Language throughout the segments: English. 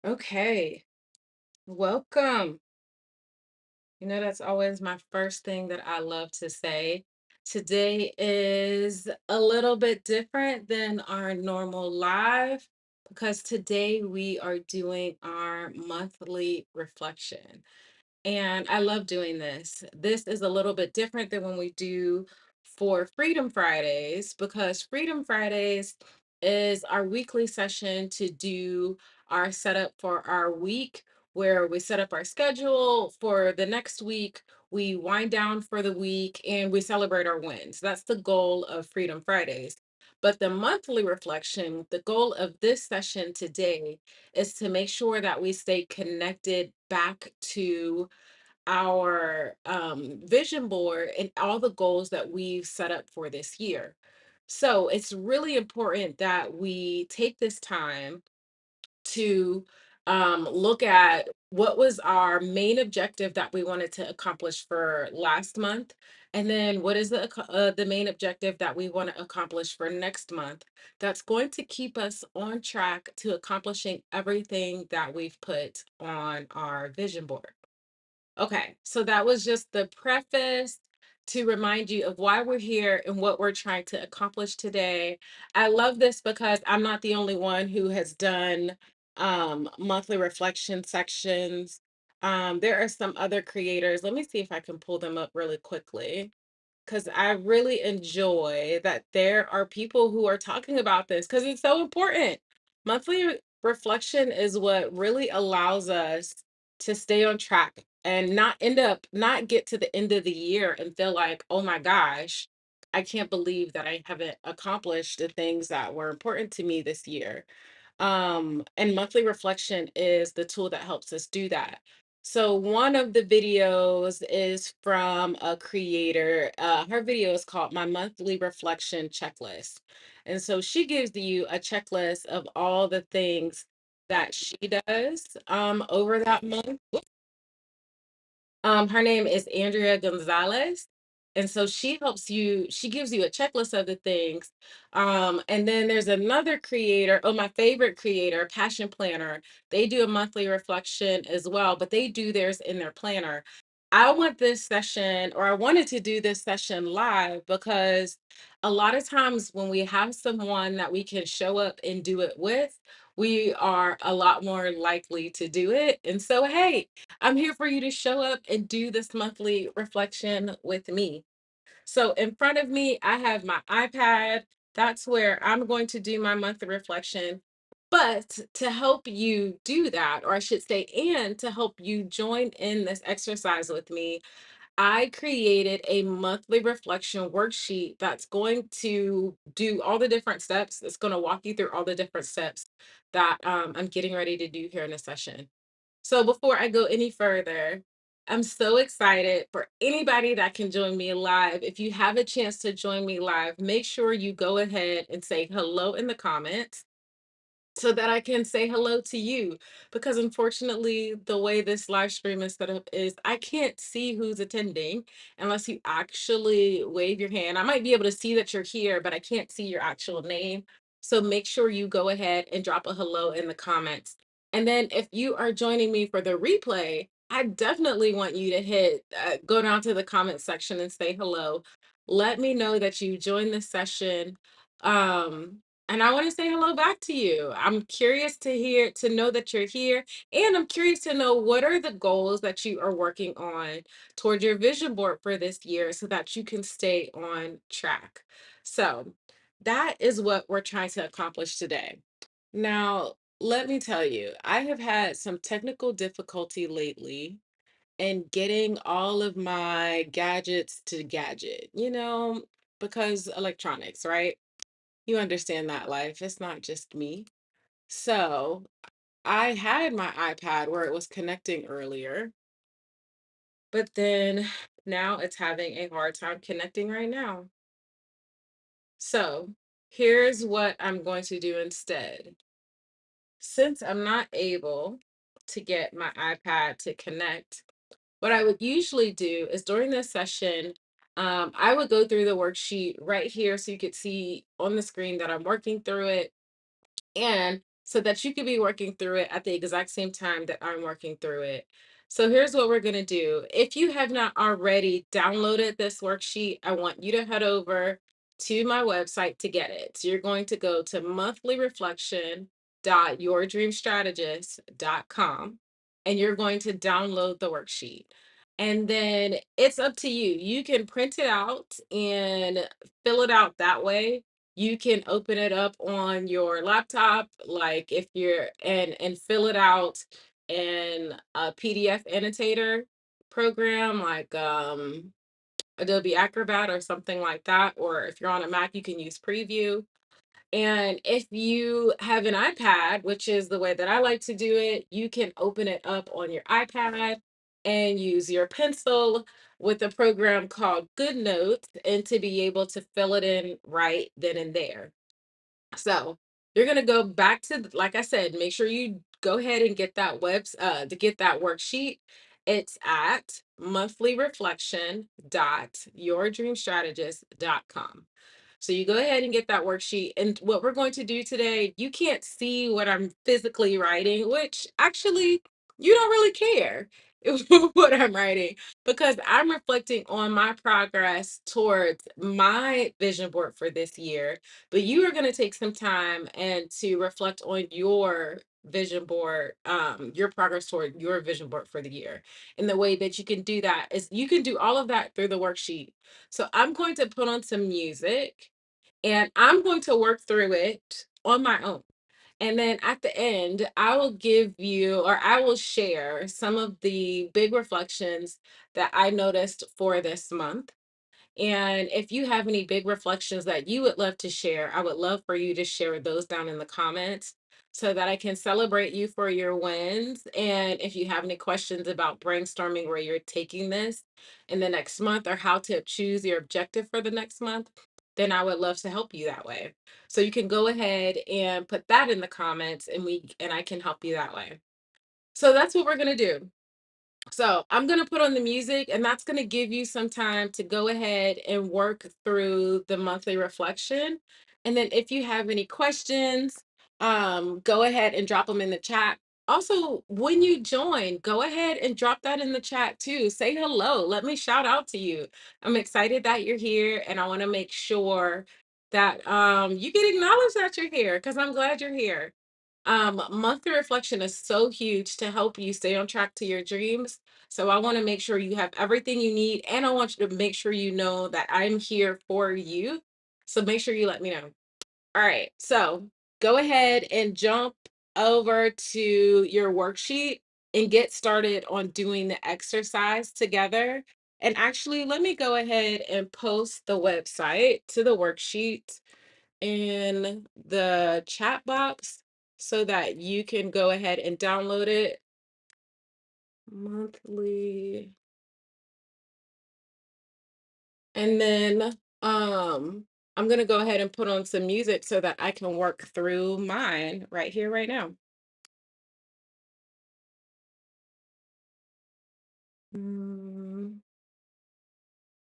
Okay, welcome. That's always my first thing that I love to say. Today is a little bit different than our normal live because today we are doing our monthly reflection. And I love doing this. This is a little bit different than when we do for Freedom Fridays because Freedom Fridays is our weekly session to do our setup for our week, where we set up our schedule for the next week. We wind down for the week and we celebrate our wins. That's the goal of Freedom Fridays. But the monthly reflection, the goal of this session today is to make sure that we stay connected back to our vision board and all the goals that we've set up for this year. So it's really important that we take this time to look at what was our main objective that we wanted to accomplish for last month, and then what is the main objective that we want to accomplish for next month. That's going to keep us on track to accomplishing everything that we've put on our vision board. Okay, so that was just the preface to remind you of why we're here and what we're trying to accomplish today. I love this because I'm not the only one who has done monthly reflection sections. There are some other creators. Let me see if I can pull them up really quickly because I really enjoy that there are people who are talking about this because it's so important. Reflection is what really allows us to stay on track and not get to the end of the year and feel like, oh my gosh, I can't believe that I haven't accomplished the things that were important to me this year. And monthly reflection is the tool that helps us do that. So one of the videos is from a creator. Her video is called My Monthly Reflection Checklist. And so she gives you a checklist of all the things that she does over that month. Her name is Andrea Gonzalez. And so she gives you a checklist of the things. And then there's another creator, my favorite creator, Passion Planner. They do a monthly reflection as well, but they do theirs in their planner. I wanted to do this session live because a lot of times when we have someone that we can show up and do it with, we are a lot more likely to do it. And so, hey, I'm here for you to show up and do this monthly reflection with me. So, in front of me, I have my iPad. That's where I'm going to do my monthly reflection. But to help you do that, or I should say, and to help you join in this exercise with me, I created a monthly reflection worksheet that's going to do all the different steps. It's going to walk you through all the different steps that I'm getting ready to do here in a session. So before I go any further, I'm so excited for anybody that can join me live. If you have a chance to join me live, make sure you go ahead and say hello in the comments so that I can say hello to you. Because unfortunately, the way this live stream is set up is I can't see who's attending unless you actually wave your hand. I might be able to see that you're here, but I can't see your actual name. So make sure you go ahead and drop a hello in the comments. And then if you are joining me for the replay, I definitely want you to go down to the comment section and say hello. Let me know that you joined the session. Um, and I want to say hello back to you. I'm curious to know that you're here. And I'm curious to know what are the goals that you are working on toward your vision board for this year so that you can stay on track. So that is what we're trying to accomplish today. Now, let me tell you, I have had some technical difficulty lately in getting all of my gadgets to gadget, because electronics, right? You understand that life. It's not just me. So I had my iPad where it was connecting earlier, but then now it's having a hard time connecting right now. So here's what I'm going to do instead. Since I'm not able to get my iPad to connect, what I would usually do is during this session, I would go through the worksheet right here so you could see on the screen that I'm working through it. And so that you could be working through it at the exact same time that I'm working through it. So here's what we're going to do. If you have not already downloaded this worksheet, I want you to head over to my website to get it. So you're going to go to monthlyreflection.yourdreamstrategist.com and you're going to download the worksheet. And then it's up to you. You can print it out and fill it out that way. You can open it up on your laptop, like if you're and fill it out in a PDF annotator program like Adobe Acrobat or something like that. Or if you're on a Mac, you can use Preview. And if you have an iPad, which is the way that I like to do it, you can open it up on your iPad and use your pencil with a program called GoodNotes and to be able to fill it in right then and there. So you're gonna go back to, like I said, make sure you go ahead and get that to get that worksheet. It's at monthlyreflection.yourdreamstrategist.com. So you go ahead and get that worksheet. And what we're going to do today, you can't see what I'm physically writing, which actually you don't really care what I'm writing because I'm reflecting on my progress towards my vision board for this year. But you are going to take some time and to reflect on your vision board, your progress toward your vision board for the year. And the way that you can do that is you can do all of that through the worksheet. So I'm going to put on some music and I'm going to work through it on my own. And then at the end, I will give you or I will share some of the big reflections that I noticed for this month. And if you have any big reflections that you would love to share, I would love for you to share those down in the comments so that I can celebrate you for your wins. And if you have any questions about brainstorming where you're taking this in the next month or how to choose your objective for the next month, then I would love to help you that way. So you can go ahead and put that in the comments and I can help you that way. So that's what we're going to do. So I'm going to put on the music, and that's going to give you some time to go ahead and work through the monthly reflection. And then if you have any questions, go ahead and drop them in the chat. Also, when you join, go ahead and drop that in the chat too. Say hello. Let me shout out to you. I'm excited that you're here, and I want to make sure that you get acknowledged that you're here because I'm glad you're here. Monthly reflection is so huge to help you stay on track to your dreams. So I want to make sure you have everything you need, and I want you to make sure you know that I'm here for you. So make sure you let me know. All right. So go ahead and jump over to your worksheet and get started on doing the exercise together. And actually, let me go ahead and post the website to the worksheet in the chat box so that you can go ahead and download it monthly. And then I'm going to go ahead and put on some music so that I can work through mine right here right now.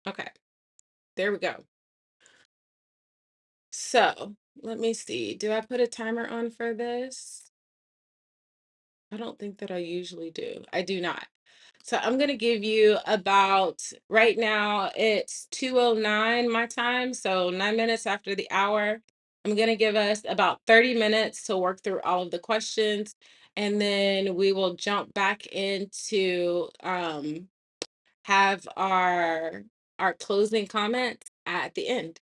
Okay, there we go. So let me see. Do I put a timer on for this? I don't think that I usually do. I do not. So I'm going to give you about, right now it's 2:09 my time, so 9 minutes after the hour. I'm going to give us about 30 minutes to work through all of the questions, and then we will jump back into have our closing comments at the end.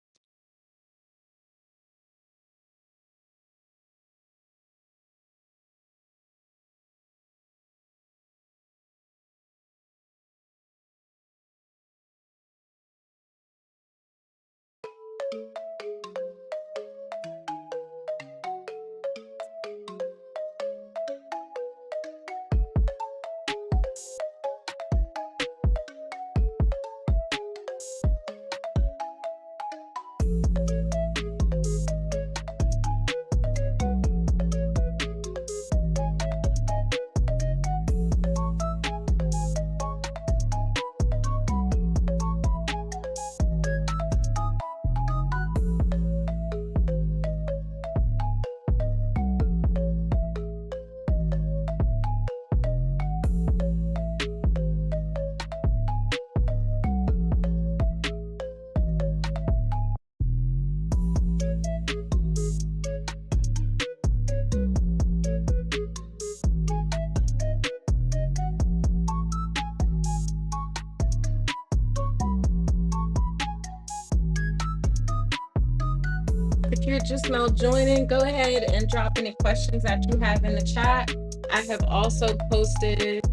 If you're just now joining, go ahead and drop any questions that you have in the chat. I have also posted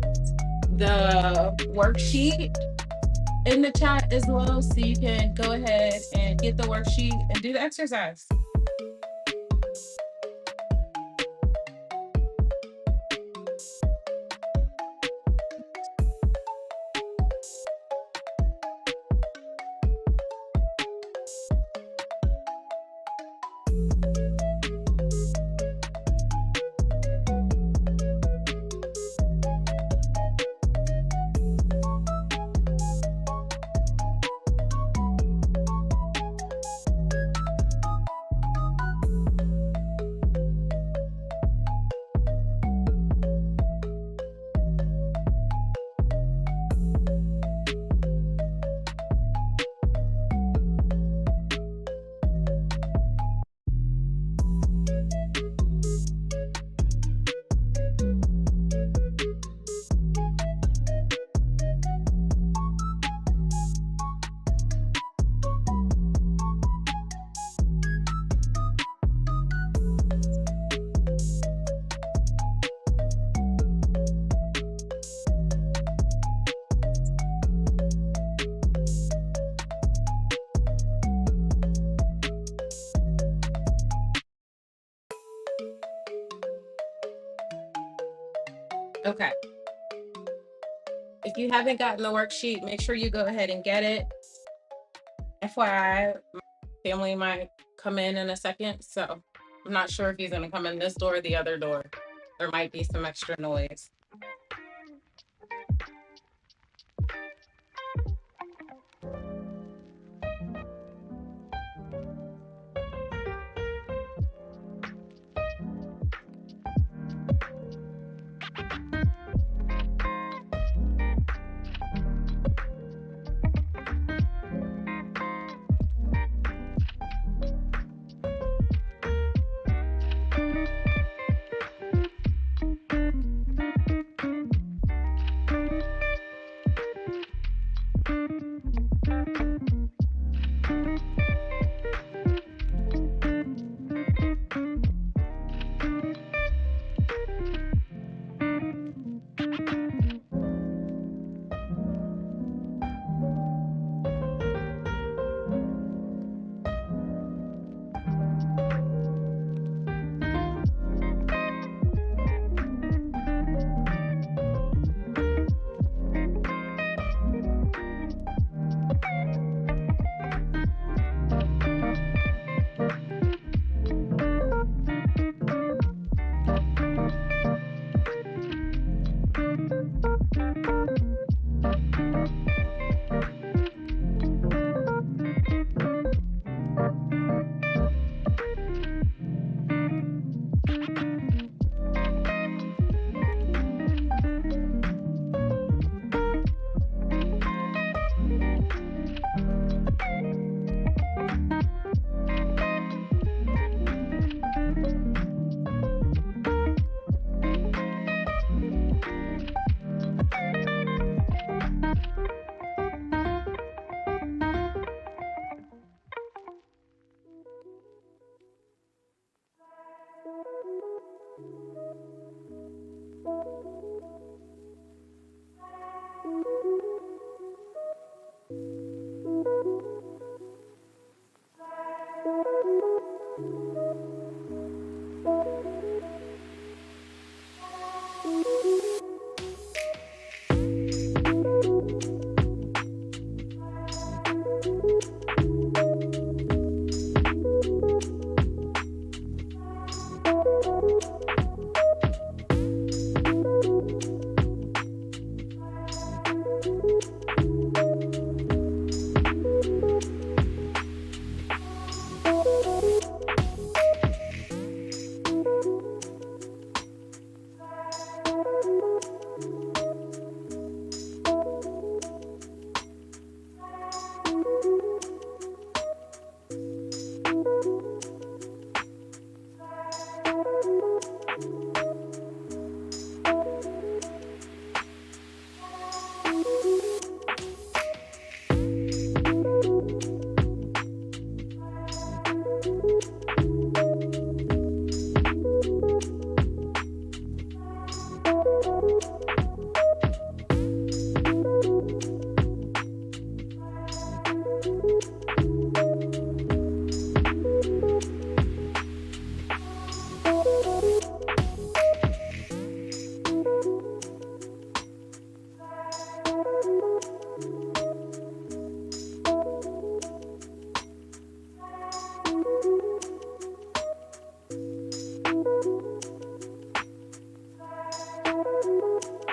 the worksheet in the chat as well, so you can go ahead and get the worksheet and do the exercise. Okay. If you haven't gotten the worksheet, make sure you go ahead and get it. FYI, my family might come in a second, so I'm not sure if he's going to come in this door or the other door. There might be some extra noise.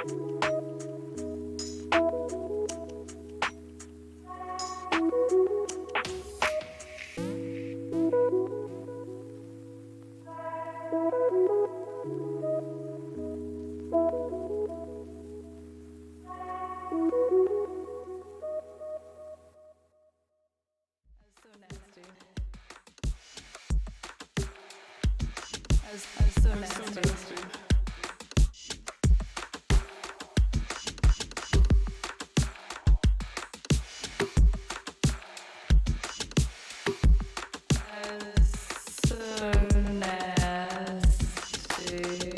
So nasty. As so nasty. As so nasty.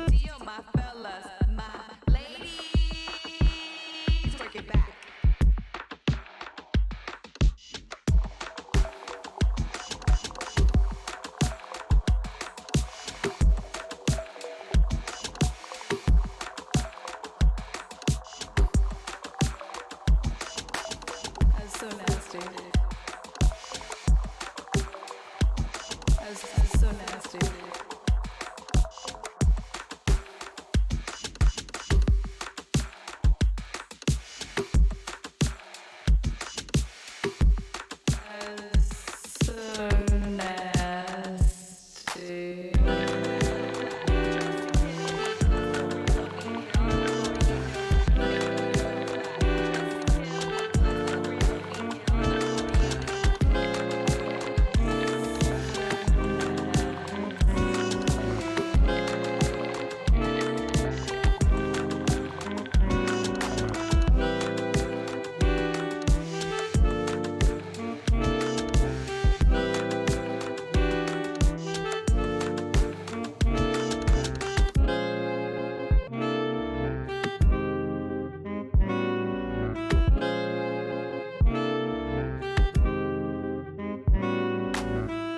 Deal, my fellas, my ladies, work it back. As so nasty. As so nasty. So nasty.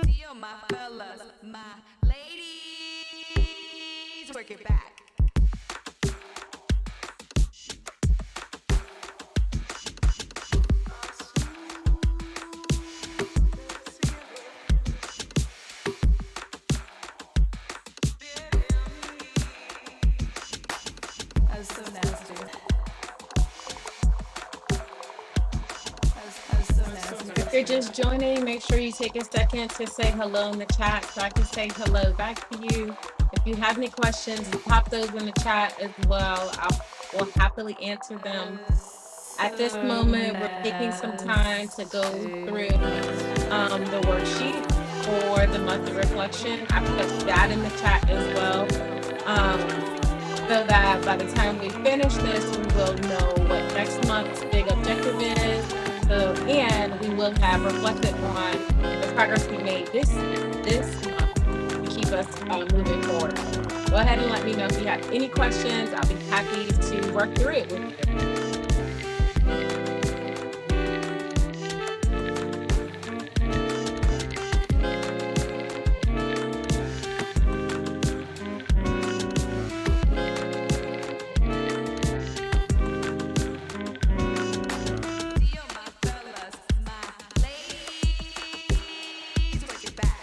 Deal, my fellas, my ladies, work it back. As so nasty. As so nasty. If you're just joining, make sure you take a second to say hello in the chat so I can say hello back to you. If you have any questions, pop those in the chat as well. Will happily answer them. At this moment, we're taking some time to go through the worksheet for the monthly reflection. I put that in the chat as well, so that by the time we finish this, we will know what next month's big objective is. And we will have reflected on the progress we made this month to keep us moving forward. Go ahead and let me know if you have any questions. I'll be happy to work through it with you. Deal, my fellas, my ladies, work it back.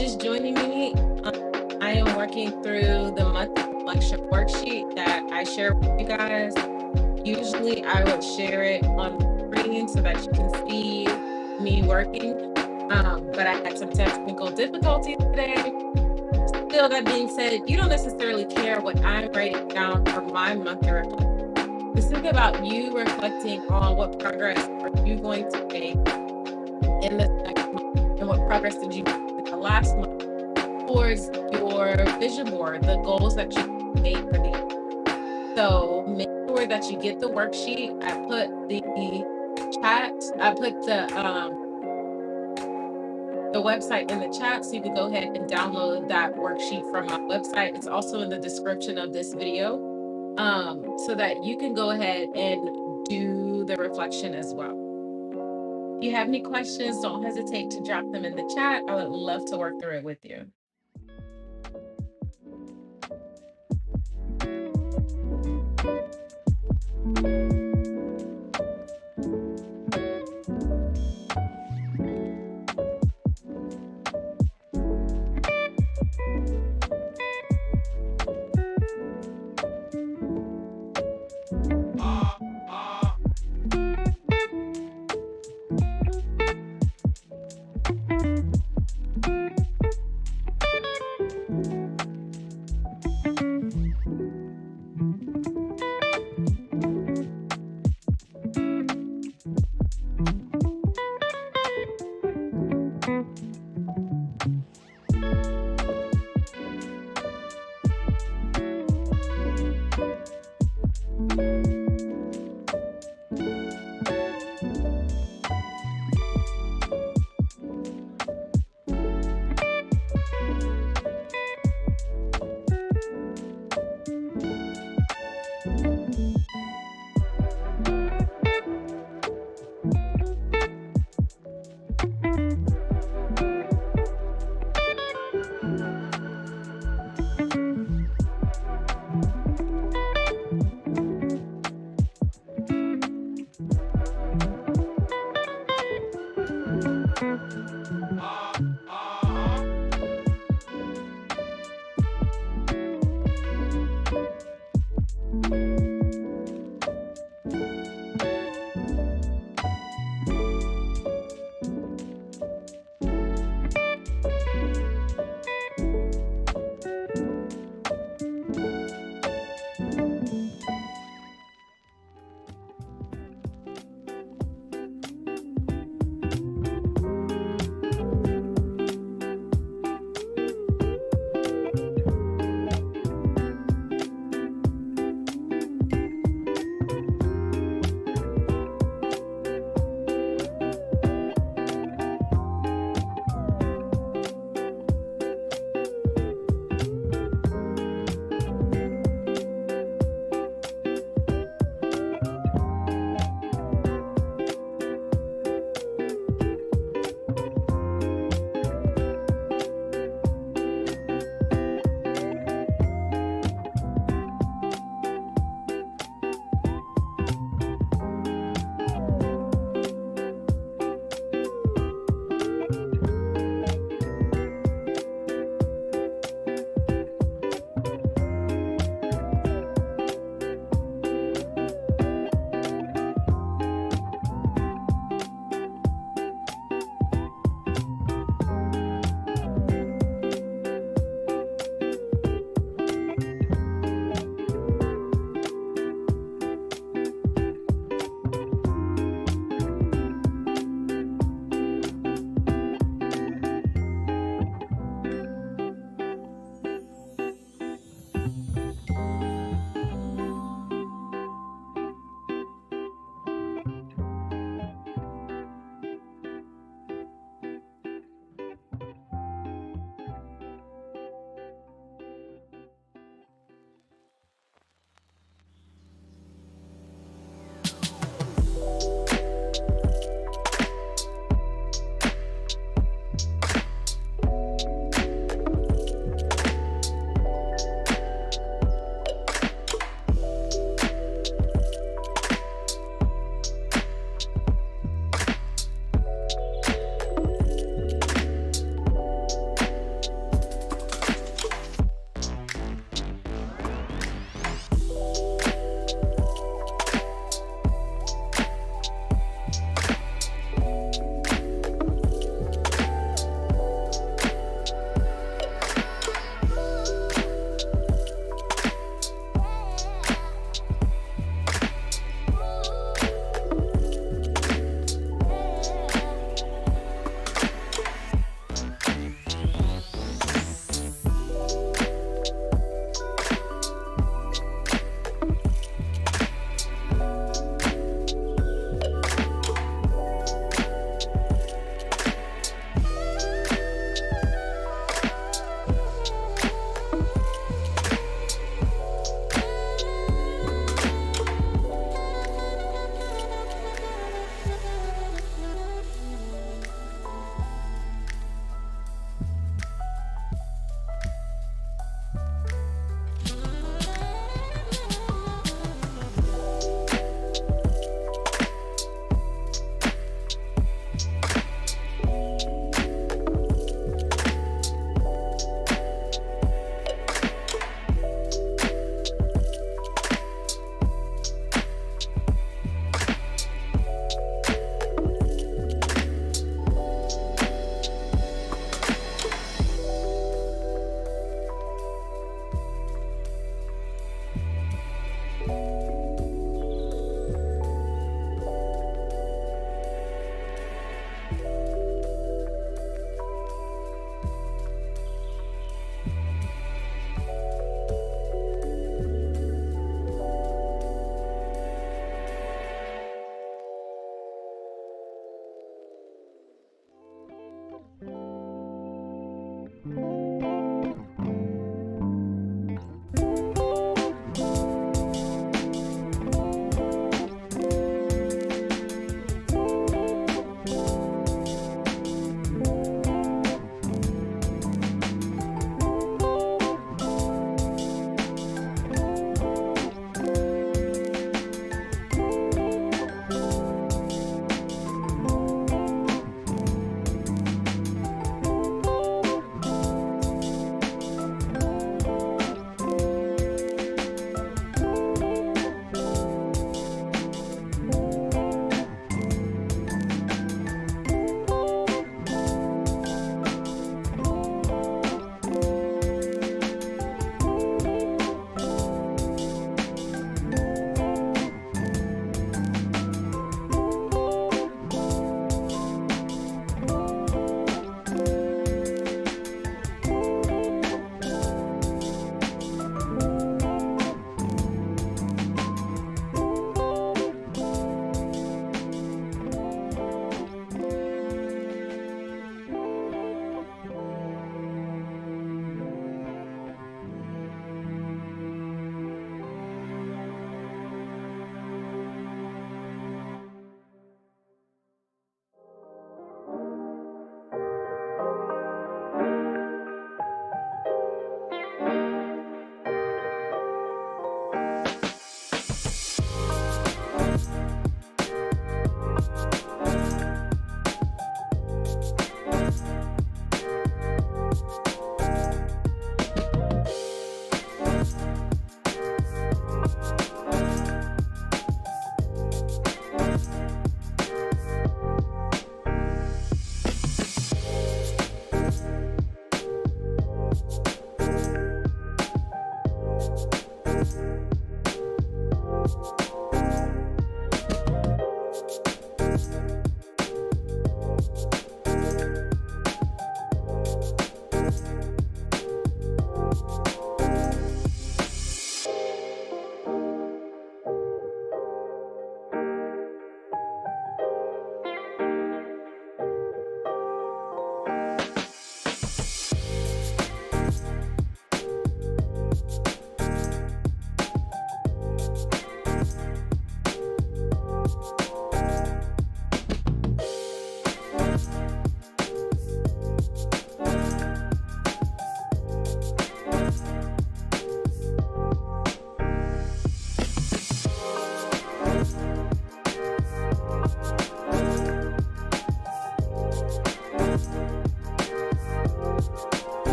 just joining me, I am working through the monthly reflection worksheet that I share with you guys. Usually, I would share it on the screen so that you can see me working, but I had some technical difficulties today. Still, that being said, you don't necessarily care what I'm writing down for my monthly reflection. This is about you reflecting on what progress are you going to make in this next month, and what progress did you make in the last month towards your vision board, the goals that you made for the year. So make sure that you get the worksheet. I put the chat, I put the website in the chat, so you can go ahead and download that worksheet from my website. It's also in the description of this video, so that you can go ahead and do the reflection as well. If you have any questions, don't hesitate to drop them in the chat. I would love to work through it with you.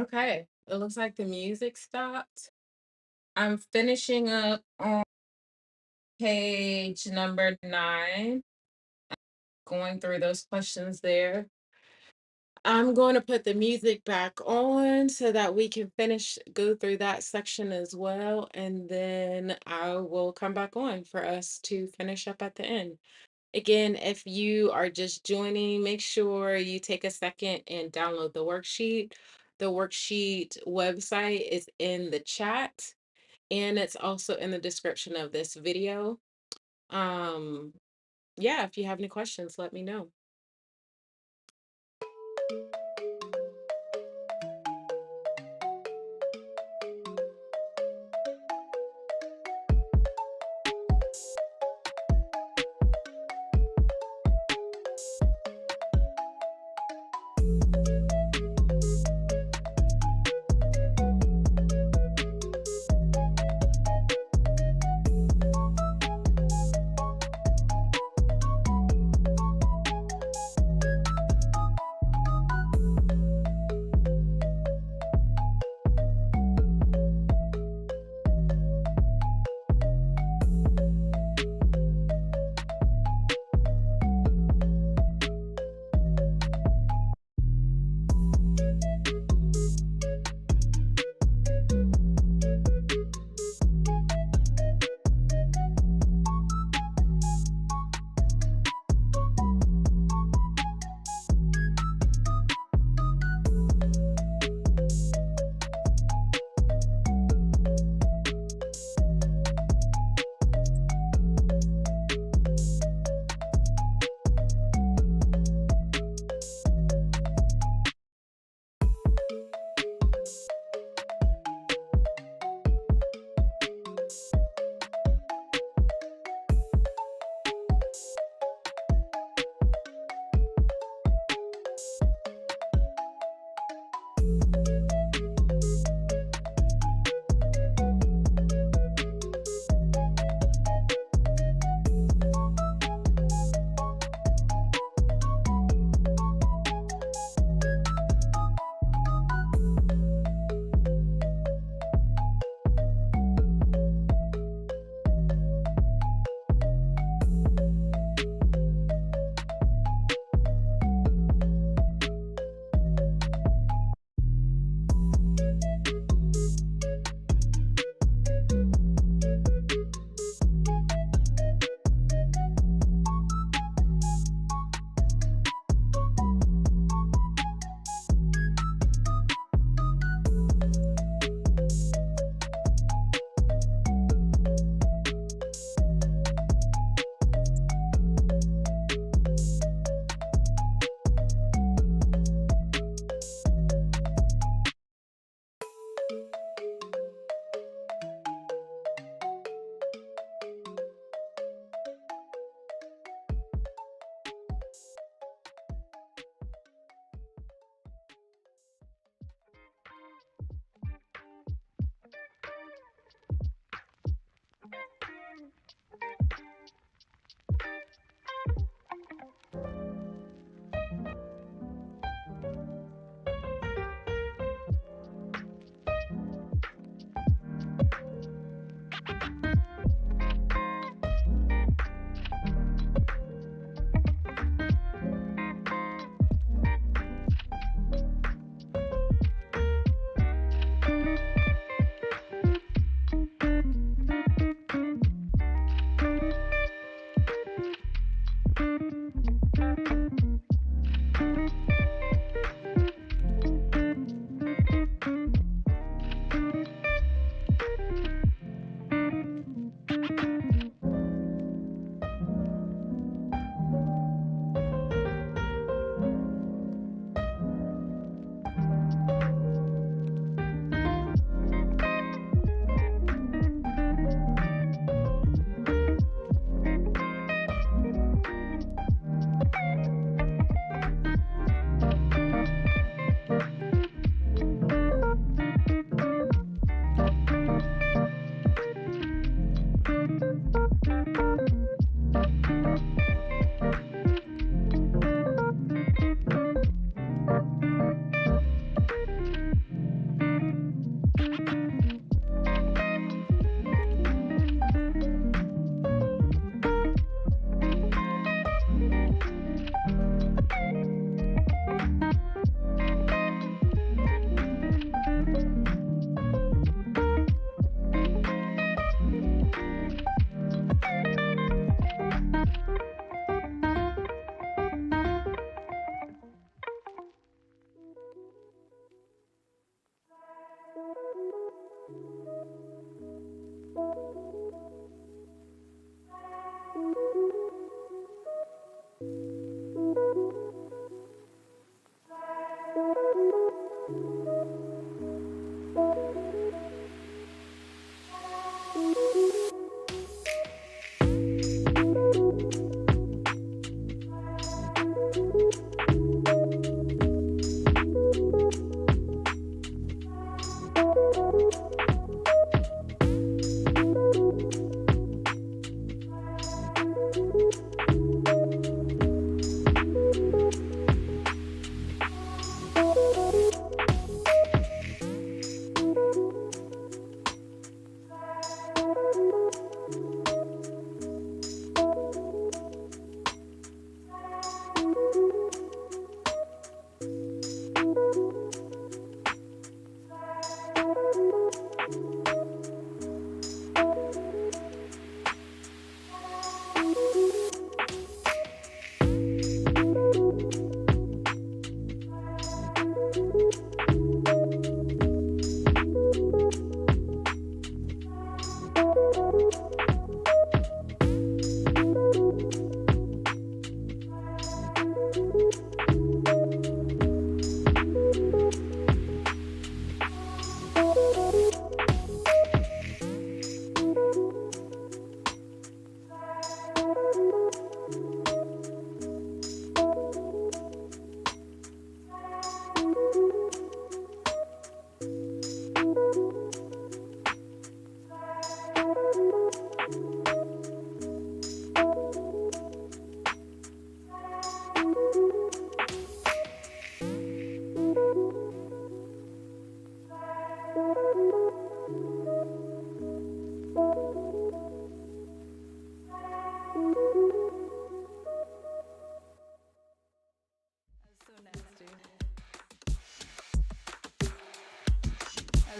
Okay. It looks like the music stopped. I'm finishing up on page number 9, going through those questions there. I'm going to put the music back on so that we can go through that section as well. And then I will come back on for us to finish up at the end. Again, if you are just joining, make sure you take a second and download the worksheet. The worksheet website is in the chat and it's also in the description of this video. Um, yeah, if you have any questions, let me know.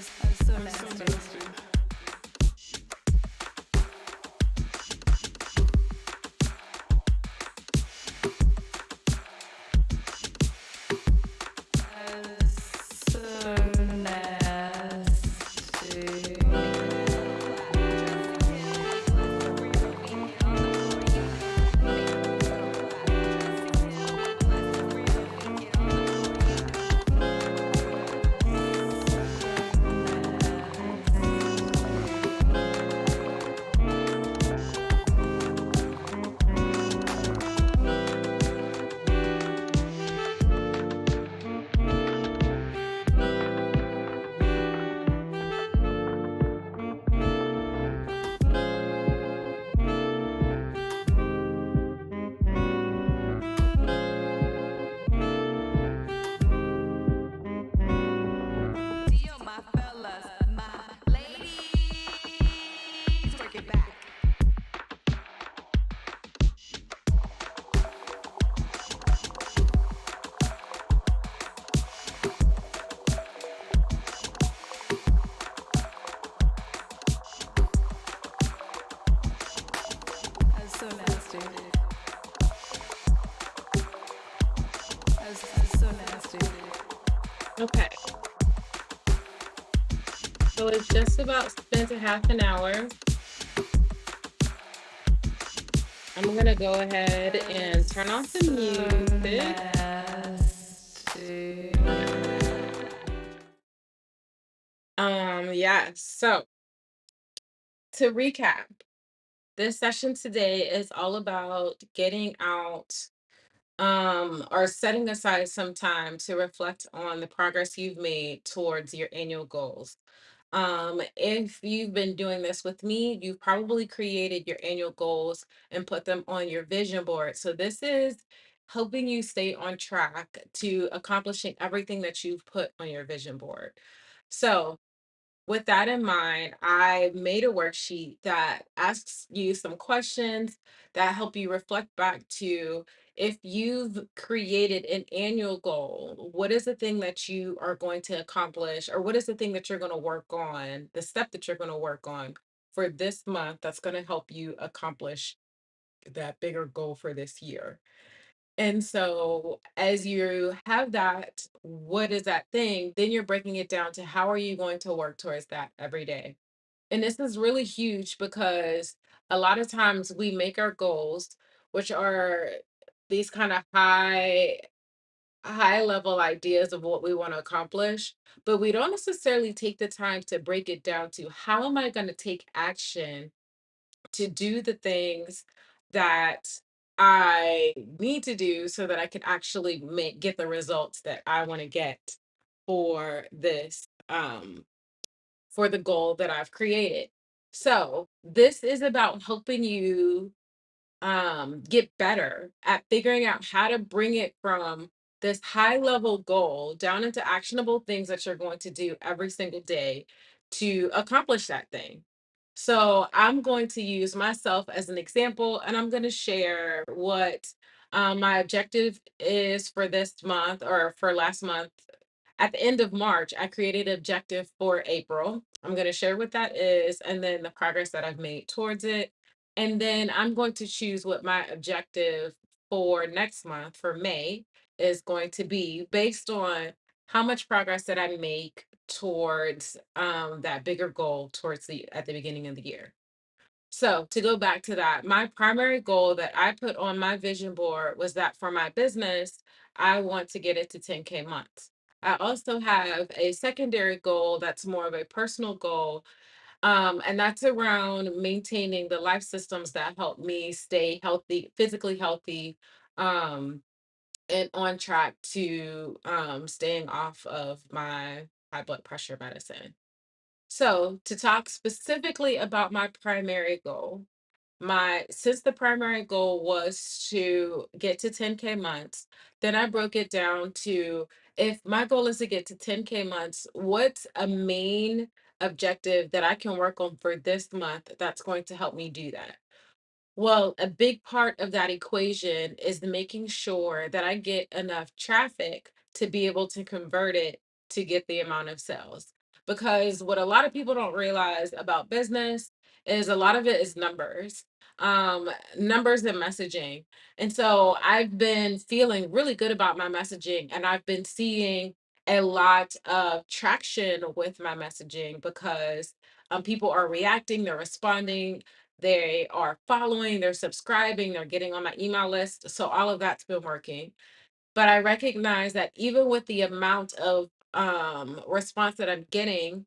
So nasty. So nasty. Dio, my fellas, my ladies, work it back. So nasty. So nasty. Okay, so it's just about spent a half an hour. I'm gonna go ahead and turn off the So music. nasty. Yeah, so to recap, this session today is all about getting out or setting aside some time to reflect on the progress you've made towards your annual goals. If you've been doing this with me, you've probably created your annual goals and put them on your vision board. So this is helping you stay on track to accomplishing everything that you've put on your vision board. So with that in mind, I made a worksheet that asks you some questions that help you reflect back to if you've created an annual goal, what is the thing that you are going to accomplish, or what is the thing that you're going to work on, the step that you're going to work on for this month that's going to help you accomplish that bigger goal for this year. And so, as you have that, what is that thing? Then you're breaking it down to how are you going to work towards that every day? And this is really huge because a lot of times we make our goals, which are these kind of high level ideas of what we want to accomplish, but we don't necessarily take the time to break it down to how am I going to take action to do the things that I need to do so that I can actually get the results that I want to get for this for the goal that I've created. So, this is about helping you get better at figuring out how to bring it from this high level goal down into actionable things that you're going to do every single day to accomplish that thing. So I'm going to use myself as an example, and I'm going to share what my objective is for this month or for last month. At the end of March, I created an objective for April. I'm going to share what that is and then the progress that I've made towards it. And then I'm going to choose what my objective for next month, for May, is going to be based on how much progress that I make towards that bigger goal towards the at the beginning of the year. So to go back to that, my primary goal that I put on my vision board was that for my business, I want to get it to 10K months. I also have a secondary goal that's more of a personal goal, and that's around maintaining the life systems that help me stay healthy, physically healthy, um, and on track to staying off of my high blood pressure medicine. So, to talk specifically about my primary goal, my since the primary goal was to get to 10K months, then I broke it down to if my goal is to get to 10K months, what's a main objective that I can work on for this month that's going to help me do that? Well, a big part of that equation is making sure that I get enough traffic to be able to convert it to get the amount of sales. because what a lot of people don't realize about business is a lot of it is numbers, um, numbers and messaging. And so I've been feeling really good about my messaging, and I've been seeing a lot of traction with my messaging because people are reacting, they're responding, they are following, they're subscribing, they're getting on my email list. So all of that's been working. But I recognize that even with the amount of response that I'm getting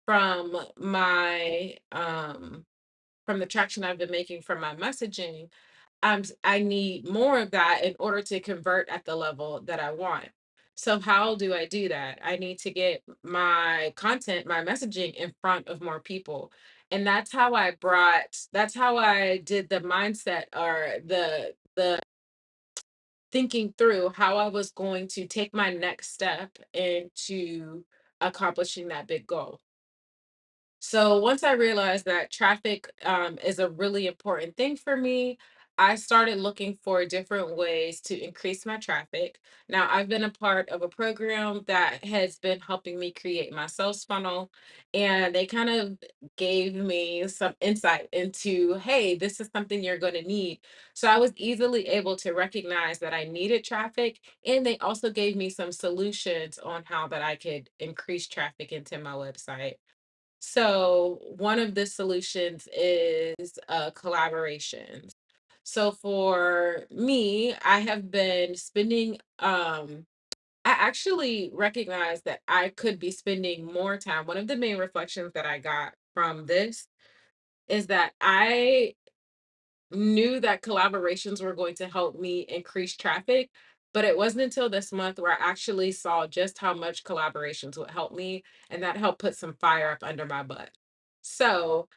from my from the traction I've been making from my messaging, I need more of that in order to convert at the level that I want. So how do I do that? I need to get my content, my messaging in front of more people. And that's how I did the mindset, or the thinking through how I was going to take my next step into accomplishing that big goal. So once I realized that traffic is a really important thing for me, I started looking for different ways to increase my traffic. Now, I've been a part of a program that has been helping me create my sales funnel, and they kind of gave me some insight into, hey, this is something you're going to need. So I was easily able to recognize that I needed traffic, and they also gave me some solutions on how that I could increase traffic into my website. So one of the solutions is collaborations. So for me, I have been spending I actually recognize that I could be spending more time. One of the main reflections that I got from this is that I knew that collaborations were going to help me increase traffic, but it wasn't until this month where I actually saw just how much collaborations would help me, and that helped put some fire up under my butt. So,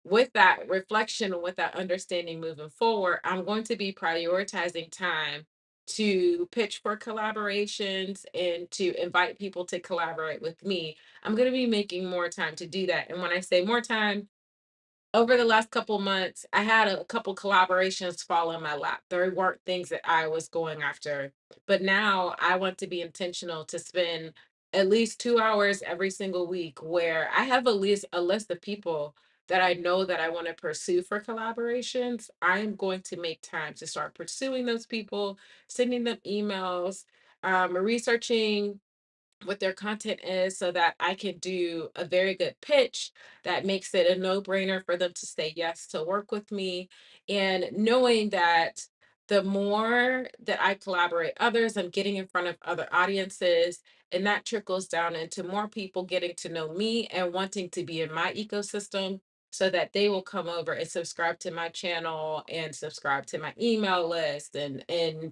with that reflection and with that understanding moving forward, I'm going to be prioritizing time to pitch for collaborations and to invite people to collaborate with me. I'm going to be making more time to do that. And when I say more time, over the last couple months, I had a couple collaborations fall in my lap. There weren't things that I was going after, but now I want to be intentional to spend at least 2 hours every single week where I have a list of people that I know that I want to pursue for collaborations. I'm going to make time to start pursuing those people, sending them emails, researching what their content is so that I can do a very good pitch that makes it a no-brainer for them to say yes to work with me. And knowing that the more that I collaborate others, I'm getting in front of other audiences, and that trickles down into more people getting to know me and wanting to be in my ecosystem so that they will come over and subscribe to my channel and subscribe to my email list and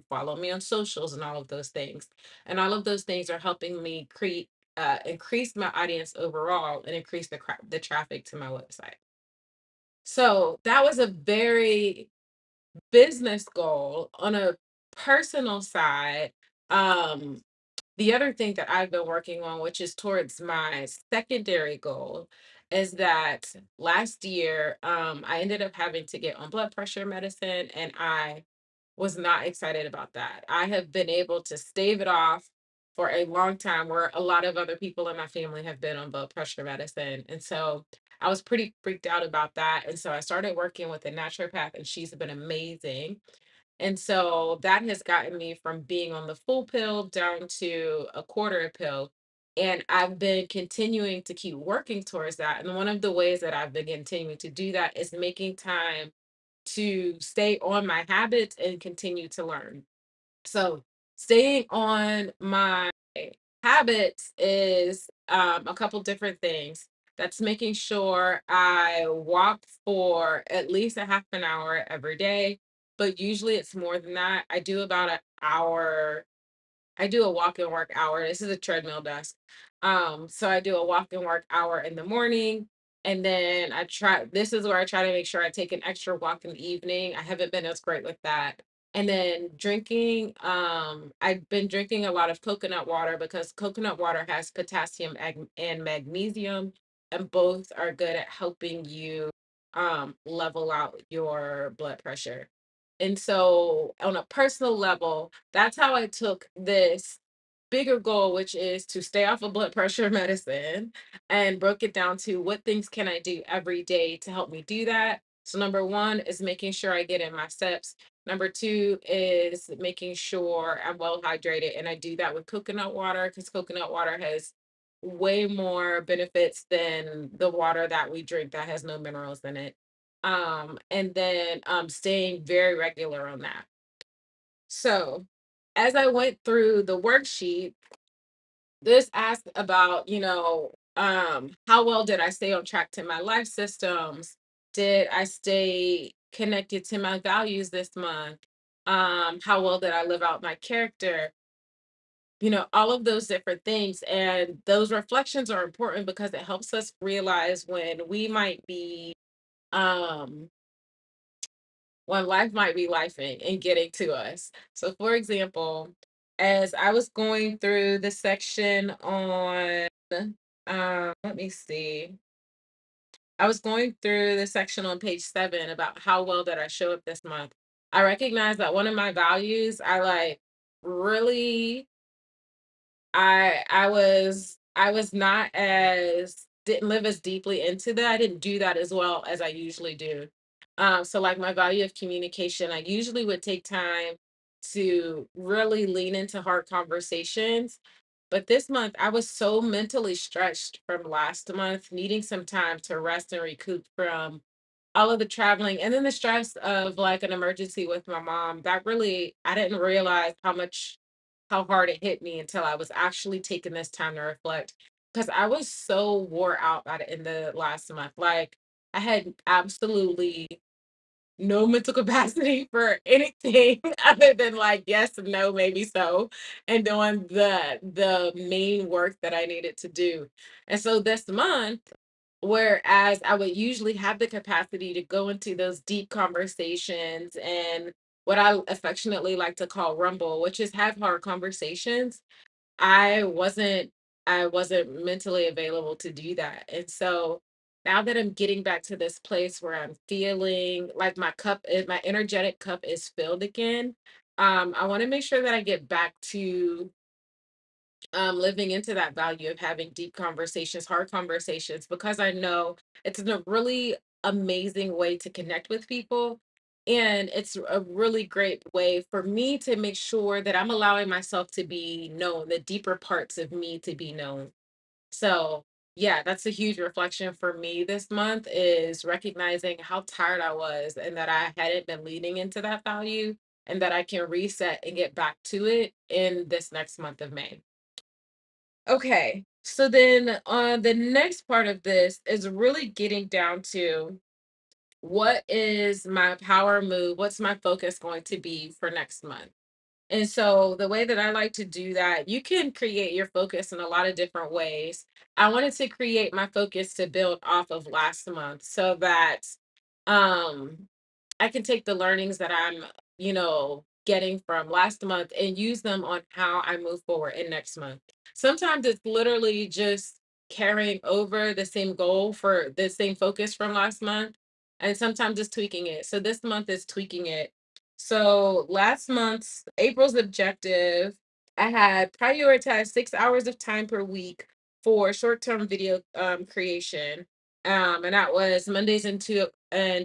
follow me on socials and all of those things. And all of those things are helping me create increase my audience overall and increase the traffic to my website. So that was a very business goal. On a personal side, um, the other thing that I've been working on, which is towards my secondary goal, is that last year I ended up having to get on blood pressure medicine, and I was not excited about that. I have been able to stave it off for a long time, where a lot of other people in my family have been on blood pressure medicine. And so I was pretty freaked out about that. And so I started working with a naturopath, and she's been amazing. And so that has gotten me from being on the full pill down to a quarter pill. And I've been continuing to keep working towards that. And one of the ways that I've been continuing to do that is making time to stay on my habits and continue to learn. So, staying on my habits is a couple different things. That's making sure I walk for at least a half an hour every day, but usually it's more than that. I do a walk and work hour. This is a treadmill desk. So I do a walk and work hour in the morning. And then this is where I try to make sure I take an extra walk in the evening. I haven't been as great with that. And then drinking, I've been drinking a lot of coconut water because coconut water has potassium and magnesium, and both are good at helping you level out your blood pressure. And so, on a personal level, that's how I took this. bigger goal, which is to stay off of blood pressure medicine, and broke it down to what things can I do every day to help me do that. So number one is making sure I get in my steps. Number two is making sure I'm well hydrated, and I do that with coconut water because coconut water has way more benefits than the water that we drink that has no minerals in it. And then staying very regular on that. So as I went through the worksheet, this asked about, how well did I stay on track to my life systems? Did I stay connected to my values this month? How well did I live out my character? All of those different things. And those reflections are important because it helps us realize um, when life might be lifing and getting to us. So, for example, as I was going through the section on, let me see, I was going through the section on page 7 about how well did I show up this month. I recognize that one of my values, I like really I was not as didn't live as deeply into that. I didn't do that as well as I usually do. So like my value of communication, I usually would take time to really lean into hard conversations. But this month I was so mentally stretched from last month, needing some time to rest and recoup from all of the traveling and then the stress of like an emergency with my mom. That really, I didn't realize how hard it hit me until I was actually taking this time to reflect, because I was so wore out at it in the last month. Like I had absolutely no mental capacity for anything other than like yes, no, maybe so, and doing the main work that I needed to do. And so this month, whereas I would usually have the capacity to go into those deep conversations and what I affectionately like to call rumble, which is have hard conversations, I wasn't I wasn't mentally available to do that. And so now that I'm getting back to this place where I'm feeling like my energetic cup is filled again, I want to make sure that I get back to living into that value of having deep conversations, hard conversations, because I know it's a really amazing way to connect with people. And it's a really great way for me to make sure that I'm allowing myself to be known, the deeper parts of me to be known. So, yeah, that's a huge reflection for me this month is recognizing how tired I was and that I hadn't been leading into that value and that I can reset and get back to it in this next month of May. Okay. So then the next part of this is really getting down to what is my power move? What's my focus going to be for next month? And so the way that I like to do that, you can create your focus in a lot of different ways. I wanted to create my focus to build off of last month so that um I can take the learnings that I'm, getting from last month and use them on how I move forward in next month. Sometimes it's literally just carrying over the same goal for the same focus from last month, and sometimes it's tweaking it. So this month is tweaking it. So last month's April's objective, I had prioritized 6 hours of time per week for short-term video creation. And that was Mondays and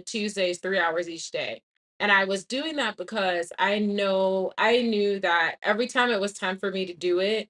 Tuesdays, 3 hours each day. And I was doing that because I knew that every time it was time for me to do it,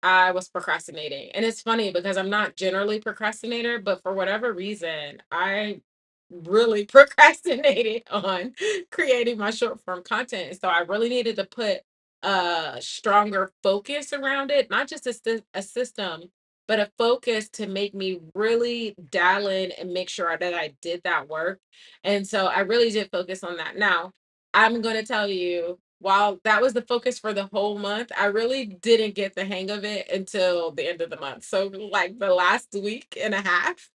I was procrastinating. And it's funny because I'm not generally procrastinator, but for whatever reason, I really procrastinated on creating my short form content. And so I really needed to put a stronger focus around it, not just a system, but a focus to make me really dial in and make sure that I did that work. And so I really did focus on that. Now, I'm going to tell you, while that was the focus for the whole month, I really didn't get the hang of it until the end of the month. So, like the last week and a half,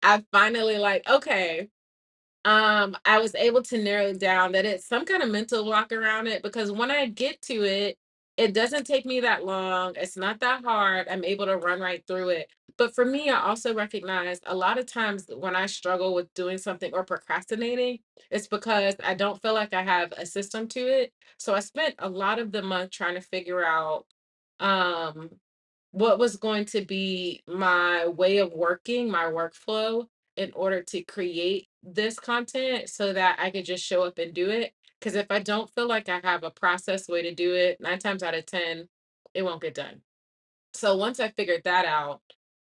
I finally like, okay, I was able to narrow down that it's some kind of mental block around it because when I get to it, it doesn't take me that long. It's not that hard. I'm able to run right through it. But for me, I also recognize a lot of times when I struggle with doing something or procrastinating, it's because I don't feel like I have a system to it. So I spent a lot of the month trying to figure out um what was going to be my way of working, my workflow in order to create this content so that I could just show up and do it. Because if I don't feel like I have a process way to do it, 9 times out of 10, it won't get done. So once I figured that out,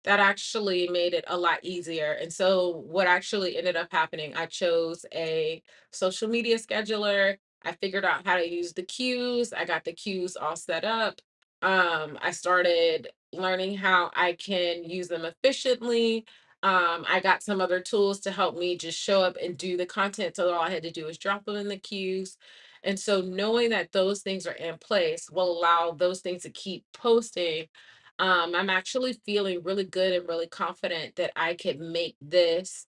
that actually made it a lot easier. And so what actually ended up happening, I chose a social media scheduler. I figured out how to use the cues. I got the cues all set up. I started learning how I can use them efficiently. I got some other tools to help me just show up and do the content. So all I had to do was drop them in the cues. And so knowing that those things are in place will allow those things to keep posting. I'm actually feeling really good and really confident that I could make this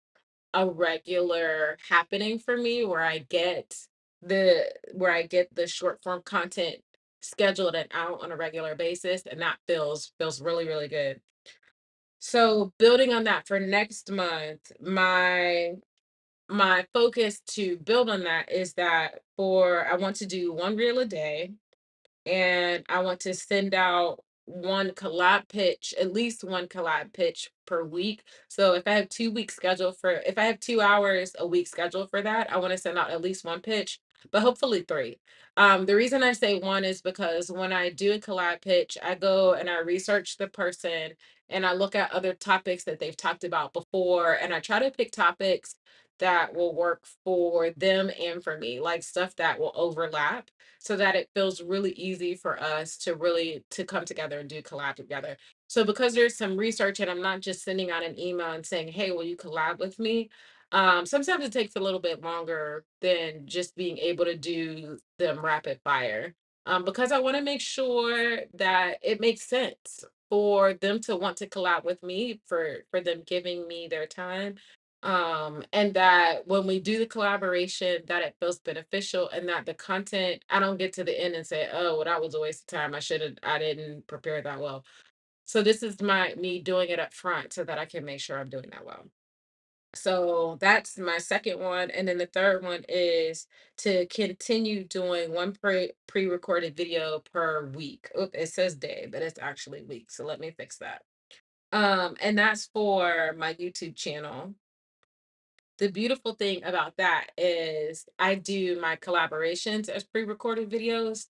a regular happening for me where I get the short form content scheduled and out on a regular basis, and that feels really really good. So building on that for next month, my focus to build on that is that for I want to do one reel a day, and I want to send out one collab pitch, at least one collab pitch per week. So if I have 2 hours a week scheduled for that, I want to send out at least one pitch, but hopefully three. The reason I say one is because when I do a collab pitch, I go and I research the person and I look at other topics that they've talked about before, and I try to pick topics that will work for them and for me, like stuff that will overlap so that it feels really easy for us to really to come together and do collab together. So because there's some research and I'm not just sending out an email and saying, "Hey, will you collab with me?" Sometimes it takes a little bit longer than just being able to do them rapid fire. Because I want to make sure that it makes sense for them to want to collab with me, for them giving me their time, and that when we do the collaboration that it feels beneficial, and that the content I don't get to the end and say, oh well, that was a waste of time, I didn't prepare that well. So this is my me doing it up front so that I can make sure I'm doing that well. So that's my second one, and then the third one is to continue doing one pre-recorded video per week. Oop, it says day but it's actually week, so let me fix that. And that's for my YouTube channel. The beautiful thing about that is I do my collaborations as pre-recorded videos.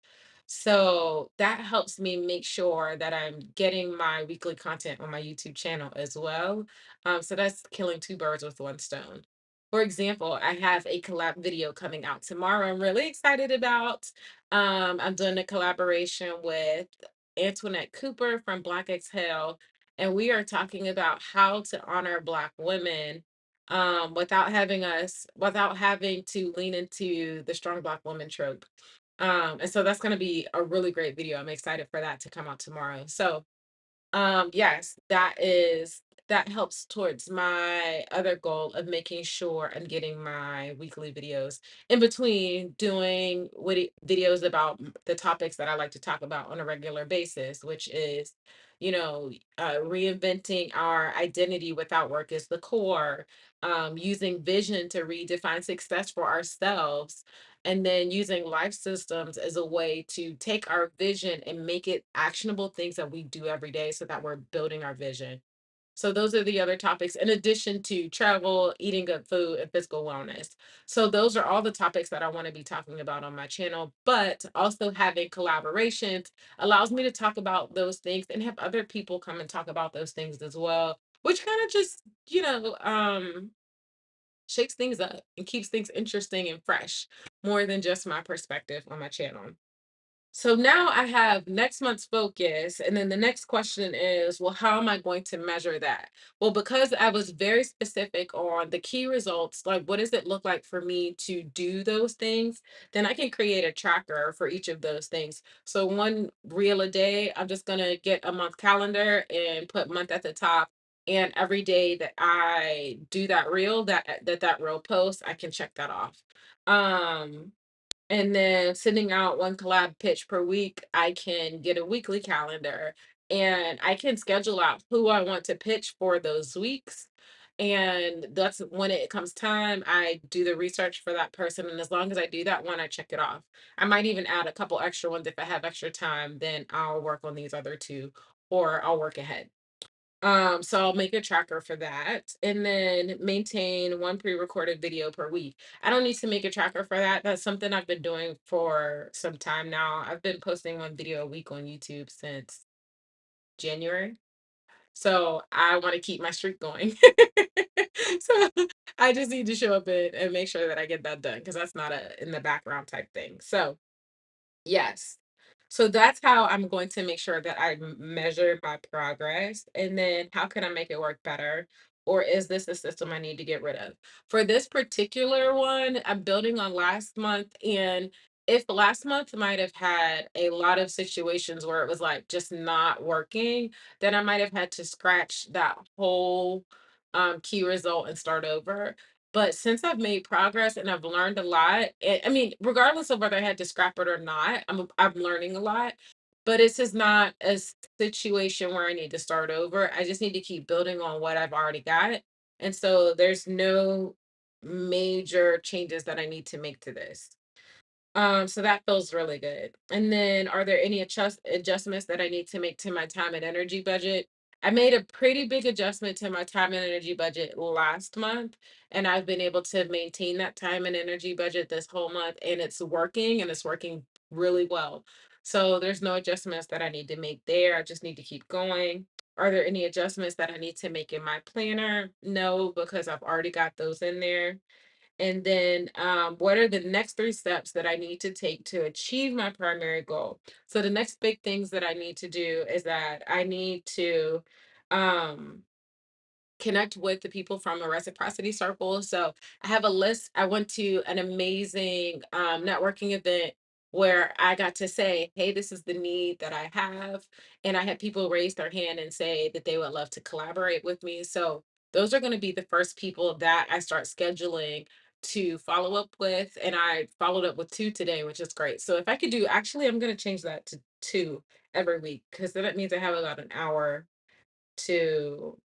So that helps me make sure that I'm getting my weekly content on my YouTube channel as well. So that's killing two birds with one stone. For example, I have a collab video coming out tomorrow. I'm really excited about. I'm doing a collaboration with Antoinette Cooper from Black Exhale, and we are talking about how to honor Black women, without having to lean into the strong Black woman trope. And so that's going to be a really great video. I'm excited for that to come out tomorrow. So yes, that helps towards my other goal of making sure I'm getting my weekly videos in between doing videos about the topics that I like to talk about on a regular basis, which is, reinventing our identity without work is the core, using vision to redefine success for ourselves, and then using life systems as a way to take our vision and make it actionable things that we do every day so that we're building our vision. So those are the other topics in addition to travel, eating good food, and physical wellness. So those are all the topics that I want to be talking about on my channel, but also having collaborations allows me to talk about those things and have other people come and talk about those things as well, which kind of just, shakes things up and keeps things interesting and fresh more than just my perspective on my channel. So now I have next month's focus. And then the next question is, well, how am I going to measure that? Well, because I was very specific on the key results, like what does it look like for me to do those things, then I can create a tracker for each of those things. So one reel a day, I'm just going to get a month calendar and put month at the top. And every day that I do that reel, that reel post, I can check that off. Um, and then sending out one collab pitch per week, I can get a weekly calendar and I can schedule out who I want to pitch for those weeks. And that's when it comes time, I do the research for that person. And as long as I do that one, I check it off. I might even add a couple extra ones if I have extra time, then I'll work on these other two or I'll work ahead. So I'll make a tracker for that and then maintain one pre-recorded video per week. I don't need to make a tracker for that. That's something I've been doing for some time now. I've been posting one video a week on YouTube since January. So I want to keep my streak going. So I just need to show up and make sure that I get that done because that's not a in the background type thing. So yes. So that's how I'm going to make sure that I measure my progress. And then how can I make it work better? Or is this a system I need to get rid of? For this particular one, I'm building on last month. And if last month might have had a lot of situations where it was like just not working, then I might have had to scratch that whole key result and start over. But since I've made progress and I've learned a lot, I mean, regardless of whether I had to scrap it or not, I'm learning a lot. But it's just not a situation where I need to start over. I just need to keep building on what I've already got. And so there's no major changes that I need to make to this. So that feels really good. And then are there any adjustments that I need to make to my time and energy budget? I made a pretty big adjustment to my time and energy budget last month, and I've been able to maintain that time and energy budget this whole month, and it's working really well. So there's no adjustments that I need to make there. I just need to keep going. Are there any adjustments that I need to make in my planner? No, because I've already got those in there. And then, what are the next three steps that I need to take to achieve my primary goal? So the next big things that I need to do is that I need to um, connect with the people from a reciprocity circle. So I have a list. I went to an amazing networking event where I got to say, hey, this is the need that I have. And I had people raise their hand and say that they would love to collaborate with me. So those are going to be the first people that I start scheduling to follow up with. And I followed up with two today, which is great. So if I could do, actually, I'm going to change that to two every week because then it means I have about an hour to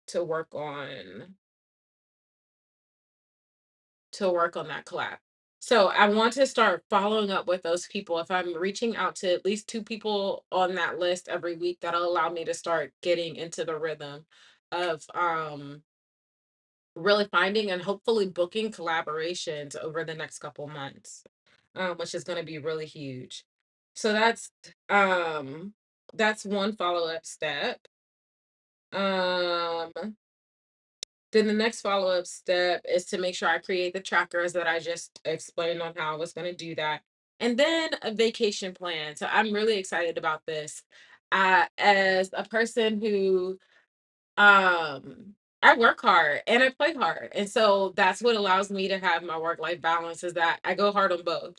to work on that collab. So I want to start following up with those people. If I'm reaching out to at least two people on that list every week, that'll allow me to start getting into the rhythm of really finding and hopefully booking collaborations over the next couple months, which is going to be really huge. So um that's one follow-up step. Um Then the next follow-up step is to make sure I create the trackers that I just explained on how I was going to do that. And then a vacation plan. So I'm really excited about this. As a person who I work hard and I play hard. And so that's what allows me to have my work-life balance is that I go hard on both.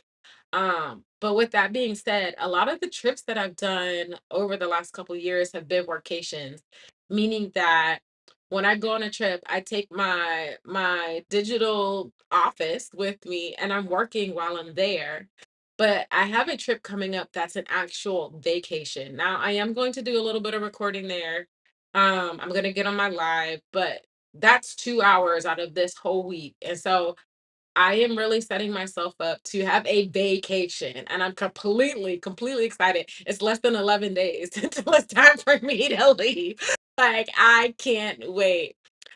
But with that being said, a lot of the trips that I've done over the last couple years have been workations, meaning that when I go on a trip, I take my digital office with me and I'm working while I'm there. But I have a trip coming up that's an actual vacation. Now, I am going to do a little bit of recording there. I'm gonna get on my live, but that's 2 hours out of this whole week. And so I am really setting myself up to have a vacation, and I'm completely excited. It's less than 11 days until it's time for me to leave. Like, I can't wait.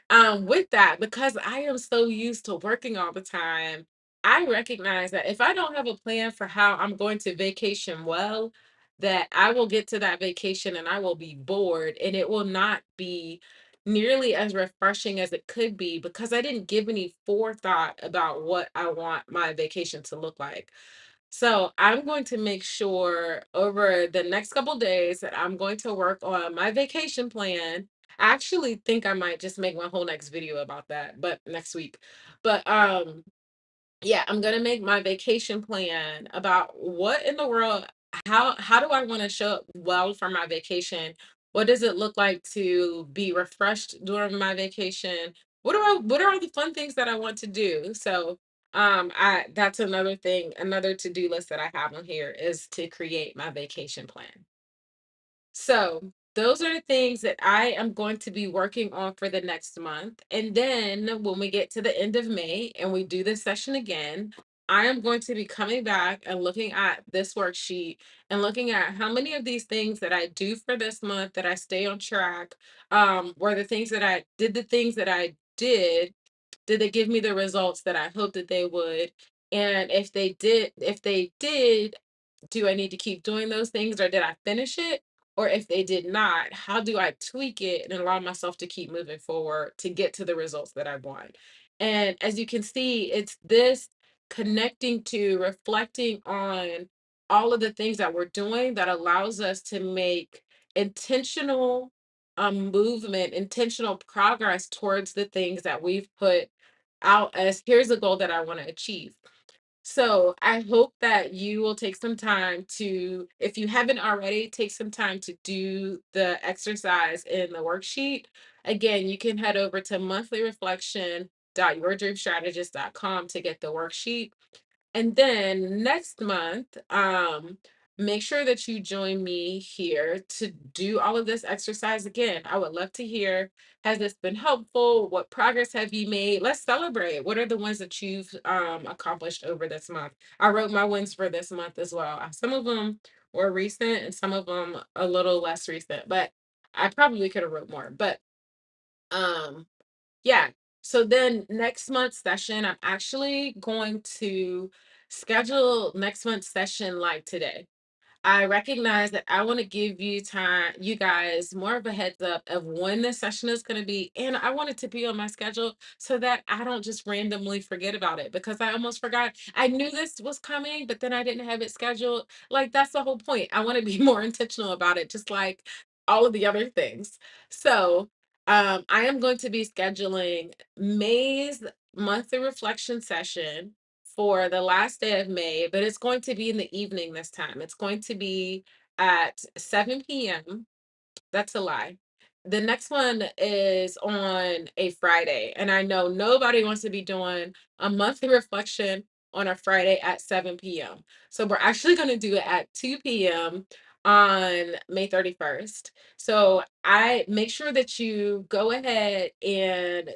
With that, because I am so used to working all the time, I recognize that if I don't have a plan for how I'm going to vacation well, that I will get to that vacation and I will be bored and it will not be nearly as refreshing as it could be because I didn't give any forethought about what I want my vacation to look like. So I'm going to make sure over the next couple days that I'm going to work on my vacation plan. I actually think I might just make my whole next video about that, but next week. But yeah, I'm gonna make my vacation plan about what in the world, how do I want to show up well for my vacation? What does it look like to be refreshed during my vacation? What are all the fun things that I want to do? So I that's another thing, another to-do list that I have on here is to create my vacation plan. So those are the things that I am going to be working on for the next month. And then when we get to the end of May and we do this session again, I am going to be coming back and looking at this worksheet and looking at how many of these things that I do for this month that I stay on track, were the things that I did, the things that I did they give me the results that I hoped that they would? And if they did, do I need to keep doing those things or did I finish it? Or if they did not, how do I tweak it and allow myself to keep moving forward to get to the results that I want? And as you can see, it's this connecting to reflecting on all of the things that we're doing that allows us to make intentional movement, intentional progress towards the things that we've put out as here's a goal that I want to achieve. So I hope that you will take some time to, if you haven't already, take some time to do the exercise in the worksheet. Again, you can head over to monthlyreflection.yourdreamstrategist.com to get the worksheet. And then next month, make sure that you join me here to do all of this exercise again. I would love to hear, has this been helpful? What progress have you made? Let's celebrate. What are the ones that you've accomplished over this month? I wrote my wins for this month as well. Some of them were recent and some of them a little less recent, but I probably could have wrote more. But um yeah. So then next month's session, I'm actually going to schedule next month's session like today. I recognize that I want to give you guys more of a heads up of when the session is going to be. And I want it to be on my schedule so that I don't just randomly forget about it because I almost forgot. I knew this was coming, but then I didn't have it scheduled. Like, that's the whole point. I want to be more intentional about it, just like all of the other things. So, I am going to be scheduling May's monthly reflection session for the last day of May, but it's going to be in the evening this time. It's going to be at 7 p.m. That's a lie. The next one is on a Friday, and I know nobody wants to be doing a monthly reflection on a Friday at 7 p.m. So we're actually going to do it at 2 p.m. on May 31st. So I make sure that you go ahead and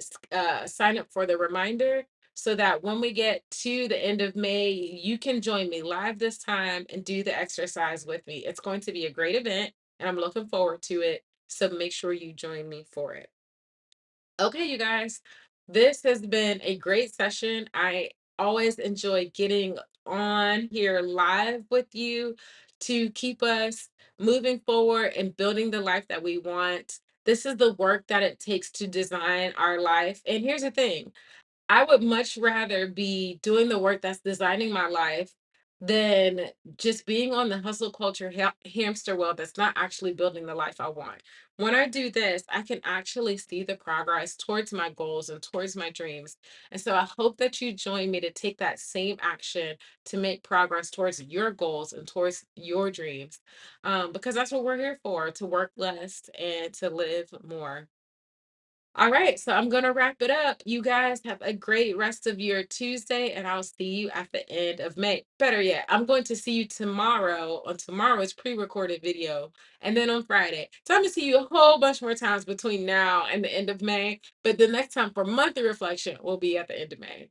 sign up for the reminder so that when we get to the end of May, you can join me live this time and do the exercise with me. It's going to be a great event, and I'm looking forward to it. So make sure you join me for it. Okay, you guys, this has been a great session. I always enjoy getting on here live with you to keep us moving forward and building the life that we want. This is the work that it takes to design our life. And here's the thing, I would much rather be doing the work that's designing my life than just being on the hustle culture hamster wheel that's not actually building the life I want. When I do this, I can actually see the progress towards my goals and towards my dreams. And so I hope that you join me to take that same action to make progress towards your goals and towards your dreams. Because that's what we're here for, to work less and to live more. All right, so I'm going to wrap it up. You guys have a great rest of your Tuesday, and I'll see you at the end of May. Better yet, I'm going to see you tomorrow on tomorrow's pre recorded video, and then on Friday. So I'm going to see you a whole bunch more times between now and the end of May. But the next time for monthly reflection will be at the end of May.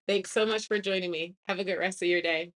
Thanks so much for joining me. Have a good rest of your day.